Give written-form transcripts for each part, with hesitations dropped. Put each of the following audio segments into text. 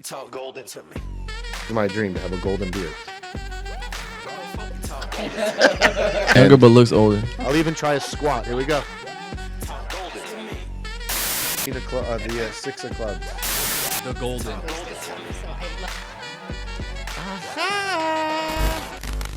You talk golden to me. It's my dream to have a golden beard. Younger but looks older. I'll even try a squat. Here we go. Talk golden to me. The six of clubs. The golden.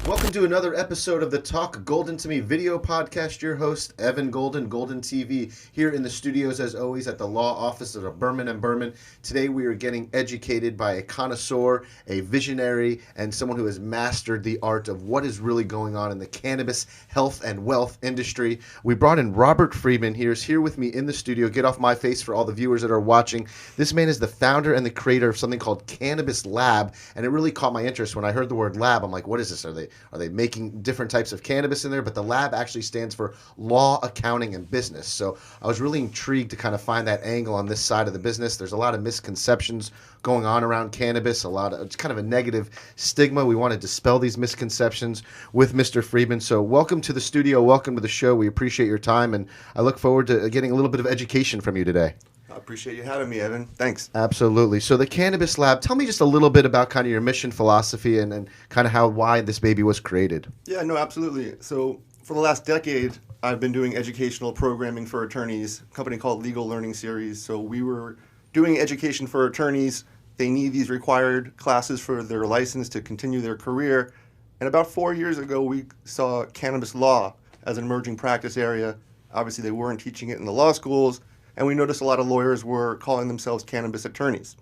Welcome to another episode of the Talk Golden to Me video podcast. Your host, Evan Golden, Golden TV, here in the studios as always at the law office of Berman and Berman. Today we are getting educated by a connoisseur, a visionary, and someone who has mastered the art of what is really going on in the cannabis health and wealth industry. We brought in Robert Friedman. He is here with me in the studio. Get off my face for all the viewers that are watching. This man is the founder and the creator of something called Cannabis LAB, and it really caught my interest when I heard the word lab. I'm like, what is this? Are they making different types of cannabis in there? But the lab actually stands for law, accounting, and business. So I was really intrigued to kind of find that angle on this side of the business. There's a lot of misconceptions going on around cannabis, it's kind of a negative stigma. We want to dispel these misconceptions with Mr. Friedman. So welcome to the studio. Welcome to the show. We appreciate your time, and I look forward to getting a little bit of education from you today. I appreciate you having me, Evan. Thanks. Absolutely. So the Cannabis Lab, tell me just a little bit about kind of your mission, philosophy, and kind of why this baby was created. Yeah, no, absolutely. So for the last decade, I've been doing educational programming for attorneys, a company called Legal Learning Series. So we were doing education for attorneys. They need these required classes for their license to continue their career. And about 4 years ago, we saw cannabis law as an emerging practice area. Obviously, they weren't teaching it in the law schools. And we noticed a lot of lawyers were calling themselves cannabis attorneys.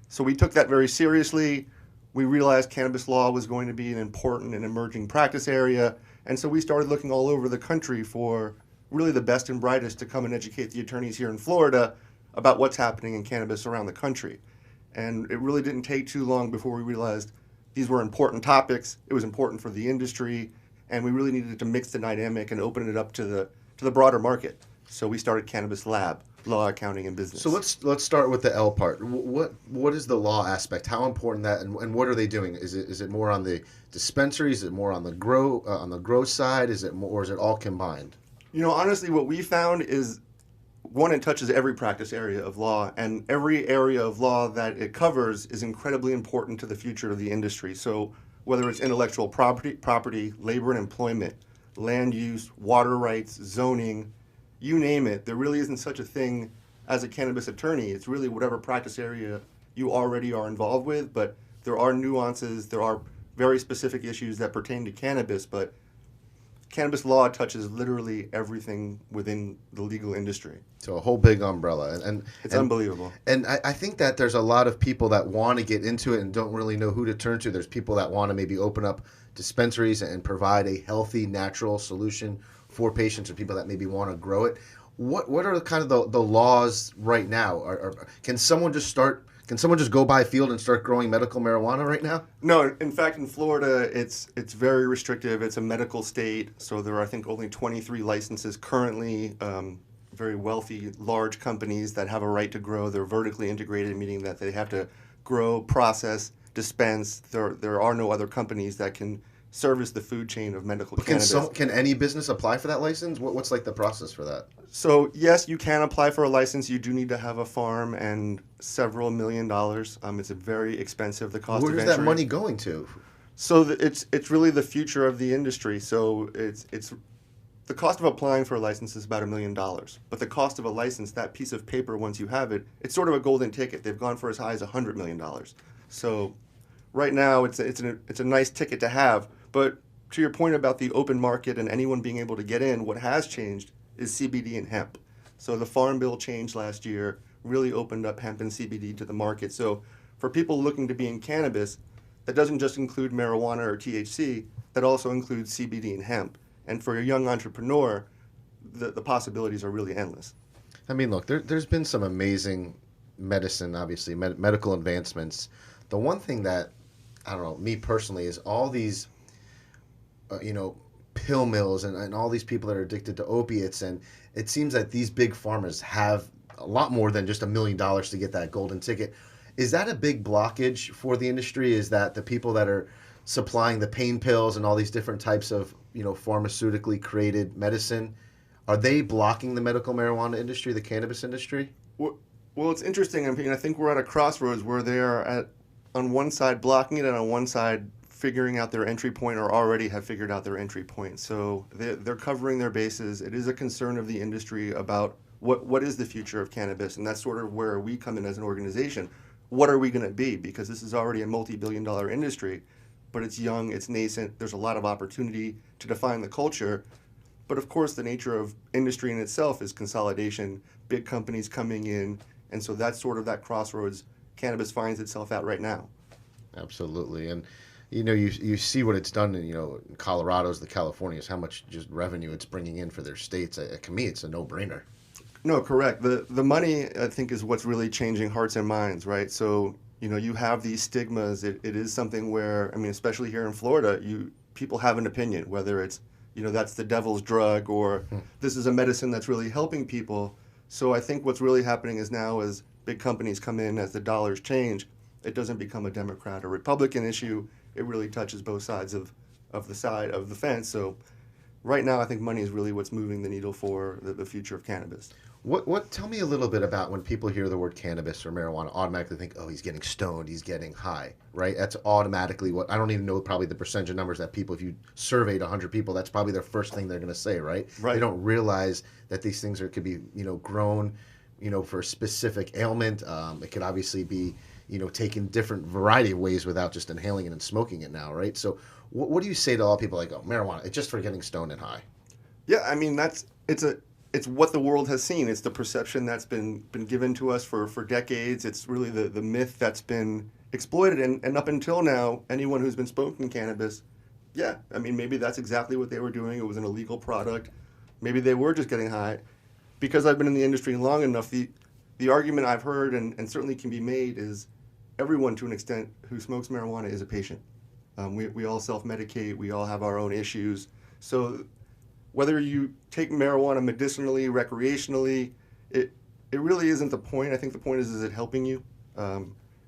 So we took that very seriously. We realized cannabis law was going to be an important and emerging practice area. And so we started looking all over the country for really the best and brightest to come and educate the attorneys here in Florida about what's happening in cannabis around the country. And it really didn't take too long before we realized these were important topics. It was important for the industry. And we really needed to mix the dynamic and open it up to the broader market. So we started Cannabis LAB, Law, Accounting, and Business. So let's start with the L part. What is the law aspect? How important that, and what are they doing? Is it more on the dispensary? Is it more on the grow side? Is it more, or is it all combined? You know, honestly, what we found is one, it touches every practice area of law, and every area of law that it covers is incredibly important to the future of the industry. So whether it's intellectual property, labor and employment, land use, water rights, zoning, you name it, there really isn't such a thing as a cannabis attorney. It's really whatever practice area you already are involved with, but there are nuances, there are very specific issues that pertain to cannabis, but cannabis law touches literally everything within the legal industry. So a whole big umbrella. And it's unbelievable. And I think that there's a lot of people that want to get into it and don't really know who to turn to. There's people that want to maybe open up dispensaries and provide a healthy, natural solution for patients or people that maybe want to grow it. What are kind of the laws right now? Can someone just go buy a field and start growing medical marijuana right now? No, in fact, in Florida, it's very restrictive. It's a medical state, so there are, I think, only 23 licenses currently. Very wealthy, large companies that have a right to grow. They're vertically integrated, meaning that they have to grow, process, dispense. There are no other companies that can service the food chain of medical cannabis. Can any business apply for that license? What's like the process for that? So yes, you can apply for a license. You do need to have a farm and several $1 million. It's a very expensive. The cost. Where of is entry. that money going to? So it's really the future of the industry. So it's the cost of applying for a license is about $1 million. But the cost of a license, that piece of paper, once you have it, it's sort of a golden ticket. They've gone for as high as $100 million. So right now, it's a nice ticket to have. But to your point about the open market and anyone being able to get in, what has changed is CBD and hemp. So the Farm Bill change last year really opened up hemp and CBD to the market. So for people looking to be in cannabis, that doesn't just include marijuana or THC, that also includes CBD and hemp. And for a young entrepreneur, the possibilities are really endless. I mean, look, there's been some amazing medicine, obviously, medical advancements. The one thing that, I don't know, me personally, is all these pill mills and all these people that are addicted to opiates, and it seems that these big pharmas have a lot more than just $1 million to get that golden ticket. Is that a big blockage for the industry? Is that the people that are supplying the pain pills and all these different types of pharmaceutically created medicine, are they blocking the medical marijuana industry, the cannabis industry? Well, Well, it's interesting. I mean, I think we're at a crossroads where they are on one side blocking it and on one side figuring out their entry point or already have figured out their entry point. So they're covering their bases. It is a concern of the industry about what is the future of cannabis, and that's sort of where we come in as an organization. What are we going to be? Because this is already a multi-billion-dollar industry, but it's young, it's nascent. There's a lot of opportunity to define the culture. But of course, the nature of industry in itself is consolidation, big companies coming in, and so that's sort of that crossroads cannabis finds itself at right now. Absolutely. And you see what it's done in, in Colorado's, the Californias, how much just revenue it's bringing in for their states. To me, it's a no-brainer. No, correct. The money, I think, is what's really changing hearts and minds, right? So, you have these stigmas. It is something where, I mean, especially here in Florida, people have an opinion, whether it's, that's the devil's drug or this is a medicine that's really helping people. So I think what's really happening is now as big companies come in, as the dollars change, it doesn't become a Democrat or Republican issue. It really touches both sides of the fence. So right now, I think money is really what's moving the needle for the future of cannabis. Tell me a little bit about when people hear the word cannabis or marijuana, automatically think, oh, he's getting stoned, he's getting high, right? That's automatically what, I don't even know probably the percentage of numbers that people, if you surveyed 100 people, that's probably their first thing they're going to say, right? Right. They don't realize that these things could be, grown, for a specific ailment. It could obviously be, taken different variety of ways without just inhaling it and smoking it now, right? So what do you say to all people like, oh, marijuana, it's just for getting stoned and high? Yeah, I mean, it's what the world has seen. It's the perception that's been given to us for decades. It's really the myth that's been exploited. And up until now, anyone who's been smoking cannabis, yeah, I mean, maybe that's exactly what they were doing. It was an illegal product. Maybe they were just getting high. Because I've been in the industry long enough, the argument I've heard and certainly can be made is everyone to an extent who smokes marijuana is a patient. We all self-medicate. We all have our own issues. So whether you take marijuana medicinally, recreationally, it really isn't the point. I think the point is it helping you?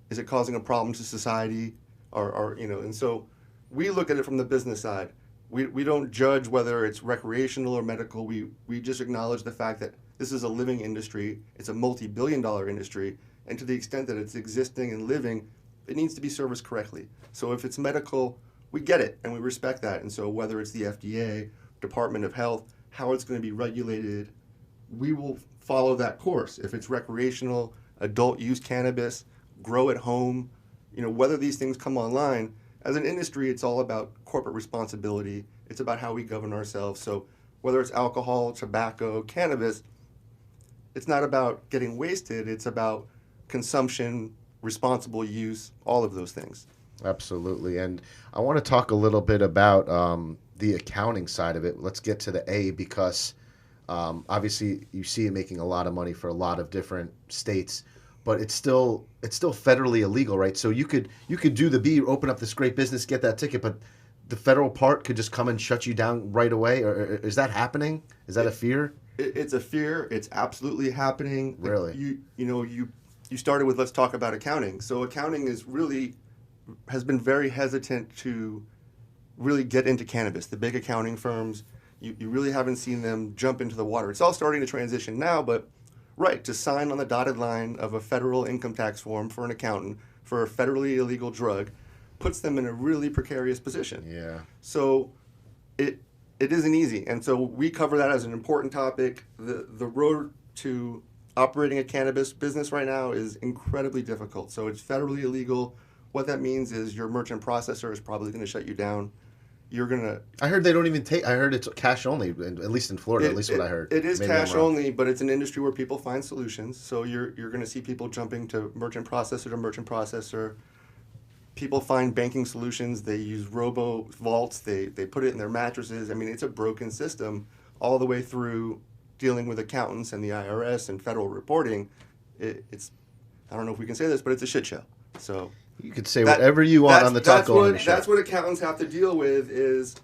Is it causing a problem to society? And so we look at it from the business side. We don't judge whether it's recreational or medical. We just acknowledge the fact that this is a living industry. It's a multi-billion-dollar industry. And to the extent that it's existing and living, it needs to be serviced correctly. So if it's medical, we get it and we respect that. And so whether it's the FDA, Department of Health, how it's going to be regulated, we will follow that course. If it's recreational, adult use cannabis, grow at home, whether these things come online, as an industry, it's all about corporate responsibility. It's about how we govern ourselves. So whether it's alcohol, tobacco, cannabis, it's not about getting wasted. It's about consumption, responsible use, all of those things. Absolutely. And I want to talk a little bit about the accounting side of it. Let's get to the A, because obviously you see it making a lot of money for a lot of different states, but it's still federally illegal, right? So you could do the B, open up this great business, get that ticket, but the federal part could just come and shut you down right away. Or is that happening? Is that a fear? It's a fear. It's absolutely happening. Really? You started with, let's talk about accounting. So accounting has been very hesitant to really get into cannabis. The big accounting firms, you really haven't seen them jump into the water. It's all starting to transition now, but right, to sign on the dotted line of a federal income tax form for an accountant for a federally illegal drug puts them in a really precarious position. Yeah. So it isn't easy. And so we cover that as an important topic. The road to operating a cannabis business right now is incredibly difficult. So it's federally illegal. What that means is your merchant processor is probably going to shut you down. I heard they don't even take. I heard it's cash only, at least in Florida. At least what I heard. It is cash only, but it's an industry where people find solutions. So you're going to see people jumping to merchant processor. People find banking solutions. They use robo vaults. They put it in their mattresses. I mean, it's a broken system all the way through dealing with accountants and the IRS and federal reporting. It's I don't know if we can say this, but it's a shit show. So you could say whatever you want on the Talk Golden show. That's what accountants have to deal with is,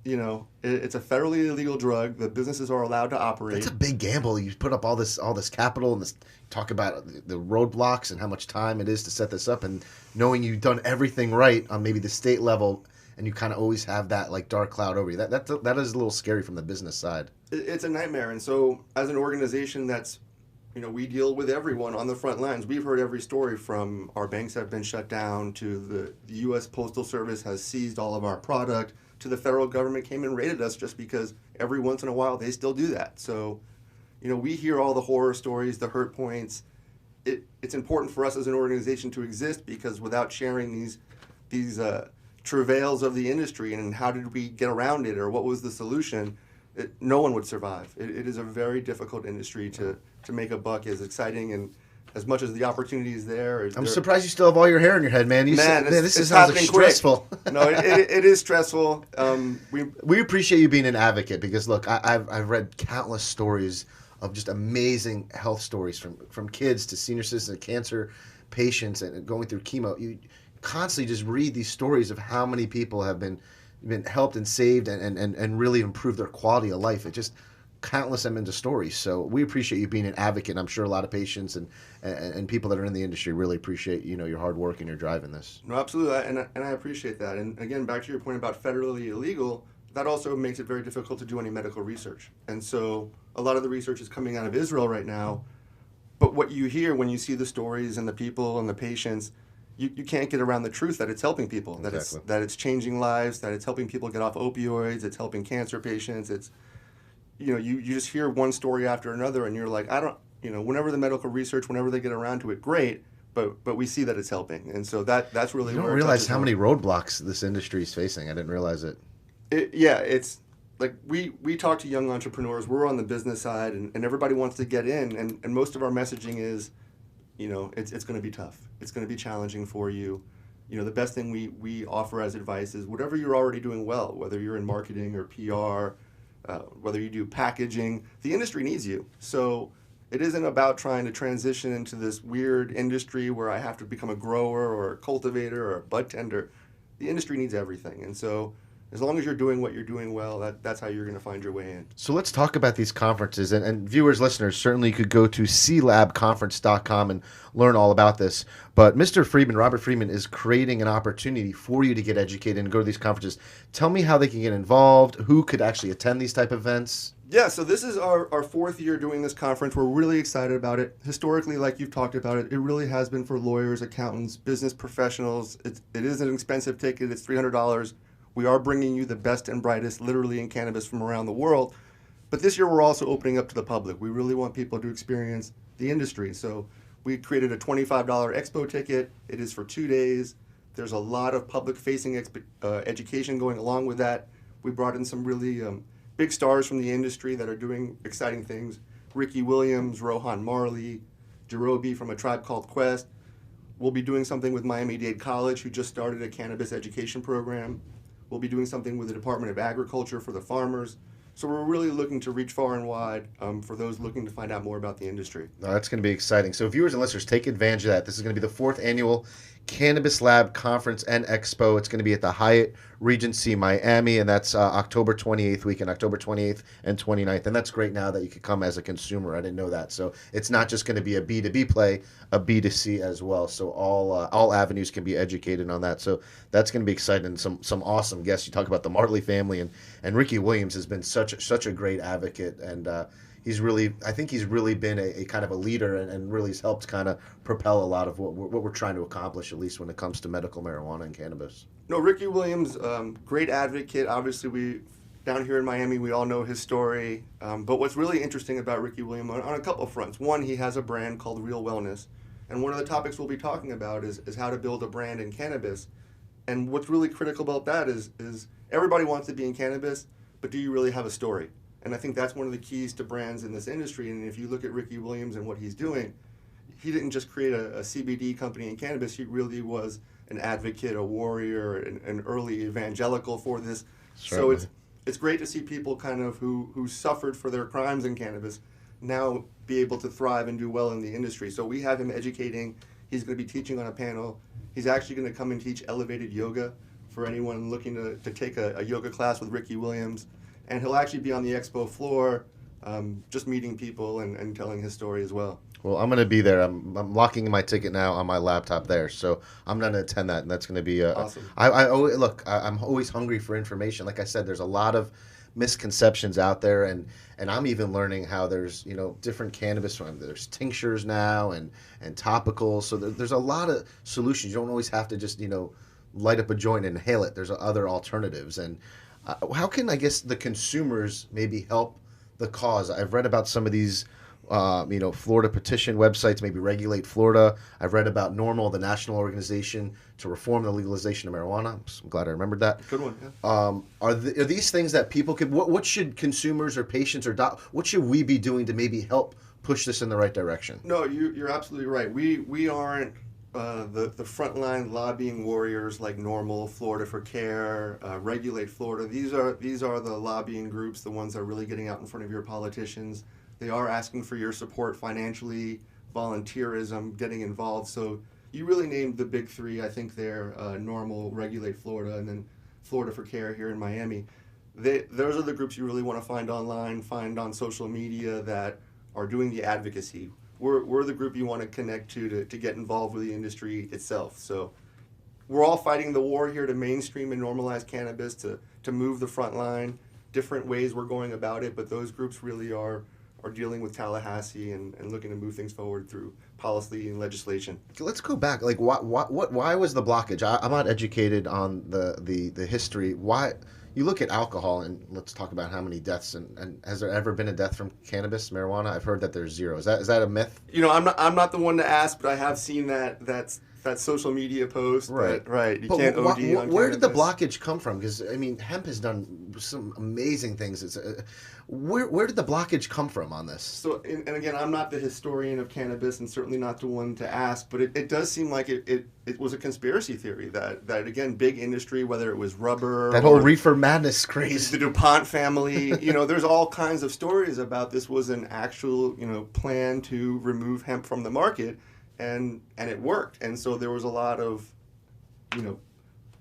it's a federally illegal drug. The businesses are allowed to operate. It's a big gamble. You put up all this capital and talk about the roadblocks and how much time it is to set this up, and knowing you've done everything right on maybe the state level, and you kind of always have that like dark cloud over you. That is a little scary from the business side. It's a nightmare. And so as an organization that's we deal with everyone on the front lines. We've heard every story from our banks have been shut down to the U.S. Postal Service has seized all of our product to the federal government came and raided us just because every once in a while they still do that. So, we hear all the horror stories, the hurt points. It's important for us as an organization to exist because without sharing these travails of the industry and how did we get around it or what was the solution, no one would survive. It is a very difficult industry to make a buck, as exciting and as much as the opportunity is there. I'm surprised you still have all your hair in your head, man. This it's sounds like happening stressful. No, it is stressful. We appreciate you being an advocate because, look, I've read countless stories of just amazing health stories from kids to senior citizens, cancer patients, and going through chemo. You constantly just read these stories of how many people have been helped and saved and really improved their quality of life. It just countless amount of stories. So we appreciate you being an advocate. And I'm sure a lot of patients and people that are in the industry really appreciate your hard work and your drive in this. No, absolutely, and I appreciate that. And again, back to your point about federally illegal, that also makes it very difficult to do any medical research. And so a lot of the research is coming out of Israel right now. But what you hear when you see the stories and the people and the patients, you can't get around the truth that it's helping people, that it's changing lives, that it's helping people get off opioids, it's helping cancer patients. It's you just hear one story after another, and you're like, whenever the medical research, whenever they get around to it, great. But we see that it's helping, and so that's really. You don't realize how many roadblocks this industry is facing. I didn't realize it. It's like we talk to young entrepreneurs. We're on the business side, and everybody wants to get in, and most of our messaging is, it's going to be tough. It's going to be challenging for you. The best thing we offer as advice is whatever you're already doing well, whether you're in marketing or PR, whether you do packaging, the industry needs you. So it isn't about trying to transition into this weird industry where I have to become a grower or a cultivator or a bud tender. The industry needs everything. And so as long as you're doing what you're doing well, that's how you're going to find your way in. So let's talk about these conferences. And viewers, listeners, certainly you could go to clabconference.com and learn all about this. But Mr. Friedman, Robert Friedman, is creating an opportunity for you to get educated and go to these conferences. Tell me how they can get involved, who could actually attend these type of events. Yeah, so this is our fourth year doing this conference. We're really excited about it. Historically, like you've talked about it really has been for lawyers, accountants, business professionals. It is an expensive ticket. It's $300. We are bringing you the best and brightest, literally, in cannabis from around the world. But this year, we're also opening up to the public. We really want people to experience the industry. So we created a $25 expo ticket. It is for 2 days. There's a lot of public-facing education going along with that. We brought in some really big stars from the industry that are doing exciting things. Ricky Williams, Rohan Marley, Jerobi from A Tribe Called Quest. We'll be doing something with Miami-Dade College, who just started a cannabis education program. We'll be doing something with the Department of Agriculture for the farmers. So we're really looking to reach far and wide for those looking to find out more about the industry. That's going to be exciting. So viewers and listeners, take advantage of that. This is going to be the 4th annual Cannabis Lab Conference and Expo. It's going to be at the Hyatt Regency Miami, and that's October 28th weekend, October 28th and 29th. And that's great now that you could come as a consumer. I didn't know that. So it's not just going to be a B2B play, a B2C as well. So all avenues can be educated on that. So that's going to be exciting. Some awesome guests. You talk about the Marley family, and Ricky Williams has been such a great advocate, and I think he's really been a kind of a leader and really has helped kind of propel a lot of what we're trying to accomplish, at least when it comes to medical marijuana and cannabis. No, Ricky Williams, great advocate. Obviously, we down here in Miami, we all know his story. But what's really interesting about Ricky Williams on a couple of fronts. One, he has a brand called Real Wellness. And one of the topics we'll be talking about is how to build a brand in cannabis. And what's really critical about that is everybody wants to be in cannabis, but do you really have a story? And I think that's one of the keys to brands in this industry. And if you look at Ricky Williams and what he's doing, he didn't just create a CBD company in cannabis. He really was an advocate, a warrior, an early evangelical for this. Certainly. So it's great to see people kind of who suffered for their crimes in cannabis now be able to thrive and do well in the industry. So we have him educating. He's going to be teaching on a panel. He's actually going to come and teach elevated yoga for anyone looking to take a yoga class with Ricky Williams. And he'll actually be on the expo floor just meeting people and telling his story as well. Well, I'm going to be there. I'm locking my ticket now on my laptop there, so I'm going to attend that, and that's going to be awesome. I'm always hungry for information. Like I said, there's a lot of misconceptions out there, and I'm even learning how there's different cannabis. There's tinctures now and topicals. So there's a lot of solutions. You don't always have to just light up a joint and inhale it. There's other alternatives. And how can, I guess, the consumers maybe help the cause? I've read about some of these Florida petition websites, maybe Regulate Florida. I've read about NORML, the national organization to reform the legalization of marijuana. I'm glad I remembered that. Good one. Yeah. Are these things that people could? What should consumers or patients or what should we be doing to maybe help push this in the right direction? No, you're absolutely right. We aren't the frontline lobbying warriors like NORML, Florida for Care, Regulate Florida. These are the lobbying groups, the ones that are really getting out in front of your politicians. They are asking for your support financially, volunteerism, getting involved. So you really named the big three. I think they're NORML, Regulate Florida, and then Florida for Care here in Miami. Those are the groups you really want to find online, find on social media that are doing the advocacy. We're the group you want to connect to get involved with the industry itself. So we're all fighting the war here to mainstream and normalize cannabis, to move the front line, different ways we're going about it, but those groups really are dealing with Tallahassee and looking to move things forward through policy and legislation. Let's go back. Like, why was the blockage? I'm not educated on the history. Why? You look at alcohol, and let's talk about how many deaths. And has there ever been a death from cannabis, marijuana? I've heard that there's zero. Is that a myth? I'm not the one to ask, but I have seen that social media post. Right. Right. You but can't OD on where did the cannabis. blockage come from? Because hemp has done some amazing things. Where did the blockage come from on this? So, and again, I'm not the historian of cannabis and certainly not the one to ask, but it does seem like it was a conspiracy theory that again, big industry, whether it was rubber, That whole reefer madness craze. the DuPont family, there's all kinds of stories about this was an actual, plan to remove hemp from the market, and it worked. And so there was a lot of,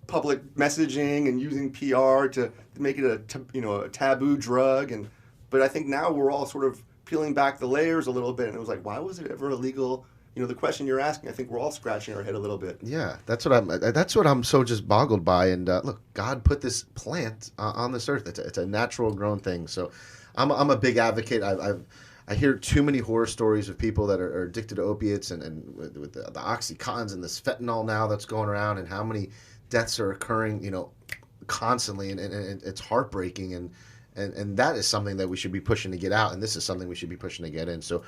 public messaging and using PR to make it a taboo drug. But I think now we're all sort of peeling back the layers a little bit, and it was like, why was it ever illegal? The question you're asking, I think we're all scratching our head a little bit. Yeah, that's what I'm so just boggled by. And look, God put this plant on this earth. It's a natural grown thing. So I'm a big advocate. I hear too many horror stories of people that are addicted to opiates and with the Oxycontins and this fentanyl now that's going around, and how many deaths are occurring, constantly, and it's heartbreaking, and that is something that we should be pushing to get out, and this is something we should be pushing to get in. So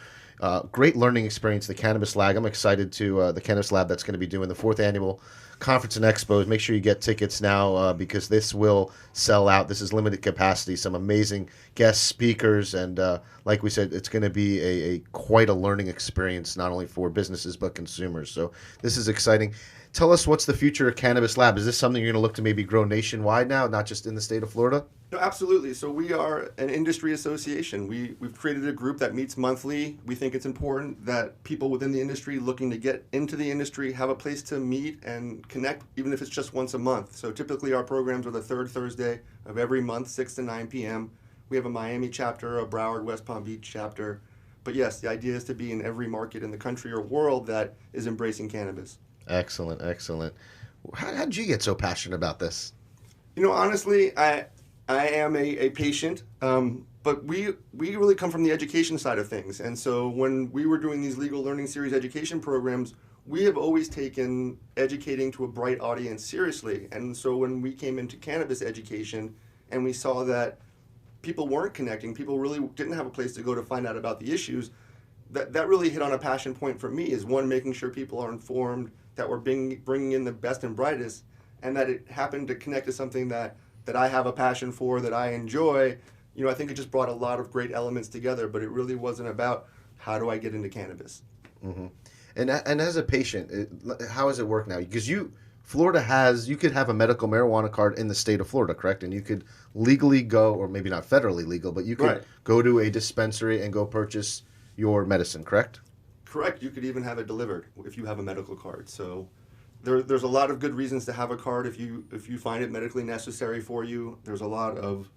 great learning experience, the Cannabis LAB. I'm excited to the Cannabis LAB that's going to be doing the 4th annual conference and expos. Make sure you get tickets now because this will sell out. This is limited capacity, some amazing guest speakers, and like we said, it's going to be a quite a learning experience, not only for businesses but consumers. So this is exciting. Tell us, what's the future of Cannabis LAB? Is this something you're going to look to maybe grow nationwide now, not just in the state of Florida? No, absolutely. So we are an industry association. We've created a group that meets monthly. We think it's important that people within the industry looking to get into the industry have a place to meet and connect, even if it's just once a month. So typically our programs are the 3rd Thursday of every month, 6 to 9 p.m. We have a Miami chapter, a Broward, West Palm Beach chapter. But yes, the idea is to be in every market in the country or world that is embracing cannabis. Excellent. How did you get so passionate about this? Honestly, I am a patient, but we really come from the education side of things. And so when we were doing these legal learning series education programs, we have always taken educating to a bright audience seriously. And so when we came into cannabis education and we saw that people weren't connecting, people really didn't have a place to go to find out about the issues, that really hit on a passion point for me, is one, making sure people are informed, that we're bringing in the best and brightest, and that it happened to connect to something that I have a passion for, that I enjoy. I think it just brought a lot of great elements together, but it really wasn't about how do I get into cannabis. Mm-hmm. And as a patient, how does it work now? Because Florida you could have a medical marijuana card in the state of Florida, correct? And you could legally go, or maybe not federally legal, but you could go to a dispensary and go purchase your medicine, correct? Correct. You could even have it delivered if you have a medical card. So there's a lot of good reasons to have a card if you find it medically necessary for you. There's a lot of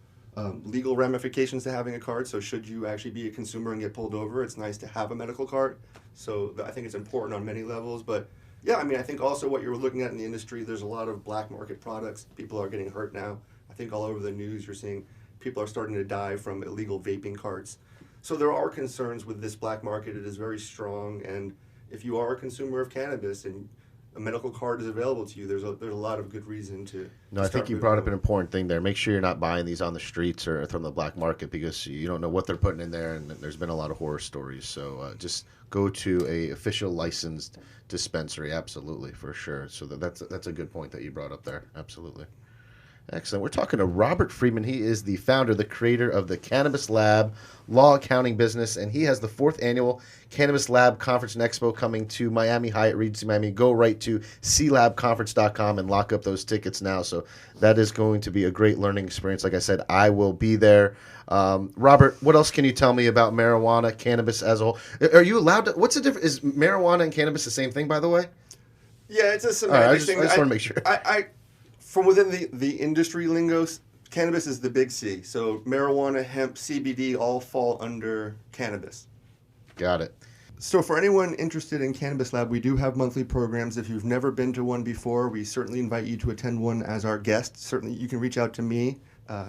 legal ramifications to having a card. So should you actually be a consumer and get pulled over, it's nice to have a medical card. So I think it's important on many levels. But yeah, I think also what you're looking at in the industry, there's a lot of black market products. People are getting hurt now. I think all over the news you're seeing People are starting to die from illegal vaping carts. So there are concerns with this black market. It is very strong, and if you are a consumer of cannabis and a medical card is available to you, there's a lot of good reason to. No, I think you brought up an important thing there. Make sure you're not buying these on the streets or from the black market, because you don't know what they're putting in there, and there's been a lot of horror stories. So just go to a official licensed dispensary, absolutely, for sure. So that's a good point that you brought up there. Absolutely. Excellent. We're talking to Robert Friedman. He is the founder, the creator of the Cannabis LAB law accounting business, and he has the 4th annual Cannabis LAB Conference and Expo coming to Miami Hyatt Regency Miami. Go right to clabconference.com and lock up those tickets now. So that is going to be a great learning experience. Like I said, I will be there. Robert, what else can you tell me about marijuana, cannabis as a whole? Are you allowed to? What's the difference? Is marijuana and cannabis the same thing, by the way? Yeah, it's a semantic All right, I thing. just want to make sure. From within the industry lingo, cannabis is the big C. So marijuana, hemp, CBD all fall under cannabis. Got it. So for anyone interested in Cannabis Lab, we do have monthly programs. If you've never been to one before, we certainly invite you to attend one as our guest. Certainly you can reach out to me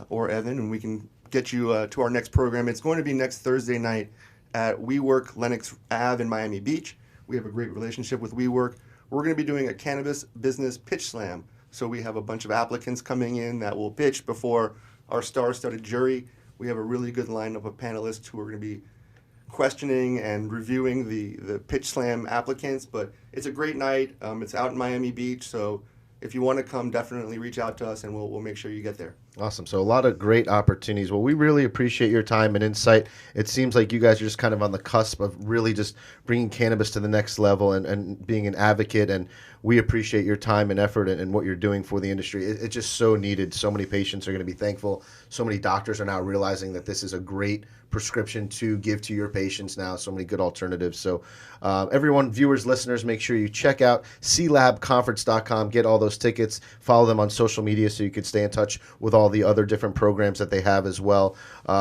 or Evan, and we can get you to our next program. It's going to be next Thursday night at WeWork Lenox Ave in Miami Beach. We have a great relationship with WeWork. We're going to be doing a cannabis business pitch slam. So we have a bunch of applicants coming in that will pitch before our star-studded jury. We have a really good lineup of panelists who are going to be questioning and reviewing the pitch slam applicants. But it's a great night. It's out in Miami Beach. So if you want to come, definitely reach out to us, and we'll make sure you get there. Awesome. So a lot of great opportunities. Well, we really appreciate your time and insight. It seems like you guys are just kind of on the cusp of really just bringing cannabis to the next level and being an advocate. And we appreciate your time and effort and what you're doing for the industry. It's just so needed. So many patients are going to be thankful. So many doctors are now realizing that this is a great prescription to give to your patients now. So many good alternatives. So everyone, viewers, listeners, make sure you check out clabconference.com. Get all those tickets. Follow them on social media so you can stay in touch with all the other different programs that they have as well.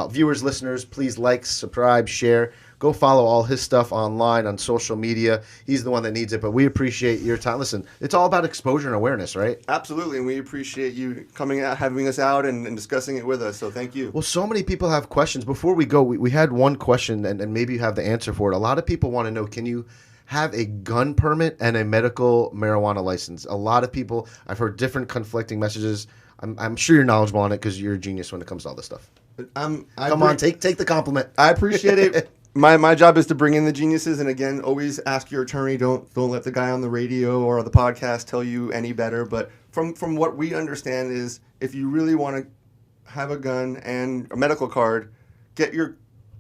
Viewers, listeners, please like, subscribe, share. Go follow all his stuff online on social media. He's the one that needs it, but we appreciate your time. Listen, it's all about exposure and awareness, right? Absolutely, and we appreciate you coming out, having us out, and discussing it with us, so thank you. Well, so many people have questions. Before we go, we had one question, and maybe you have the answer for it. A lot of people want to know, can you have a gun permit and a medical marijuana license? A lot of people, I've heard different conflicting messages. I'm sure you're knowledgeable on it because you're a genius when it comes to all this stuff. Come on, take the compliment. I appreciate it. My job is to bring in the geniuses, and again, always ask your attorney. Don't let the guy on the radio or the podcast tell you any better. But from what we understand is, if you really want to have a gun and a medical card, get your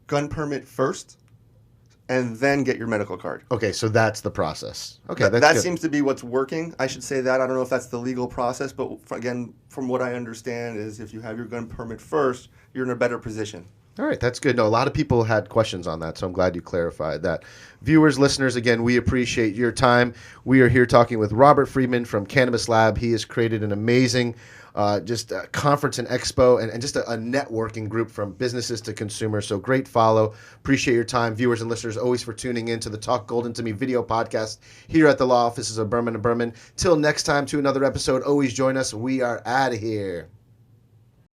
gun permit first, and then get your medical card. Okay, so that's the process. Okay, that good. seems to be what's working. I should say that. I don't know if that's the legal process, but again, from what I understand is, if you have your gun permit first, you're in a better position. All right, that's good. No, a lot of people had questions on that, so I'm glad you clarified that. Viewers, listeners, again, we appreciate your time. We are here talking with Robert Friedman from Cannabis Lab. He has created an amazing conference and expo and just a networking group from businesses to consumers. So great follow. Appreciate your time, viewers and listeners, always for tuning in to the Talk Golden to Me video podcast here at the law offices of Berman & Berman. Till next time to another episode, always join us. We are out of here.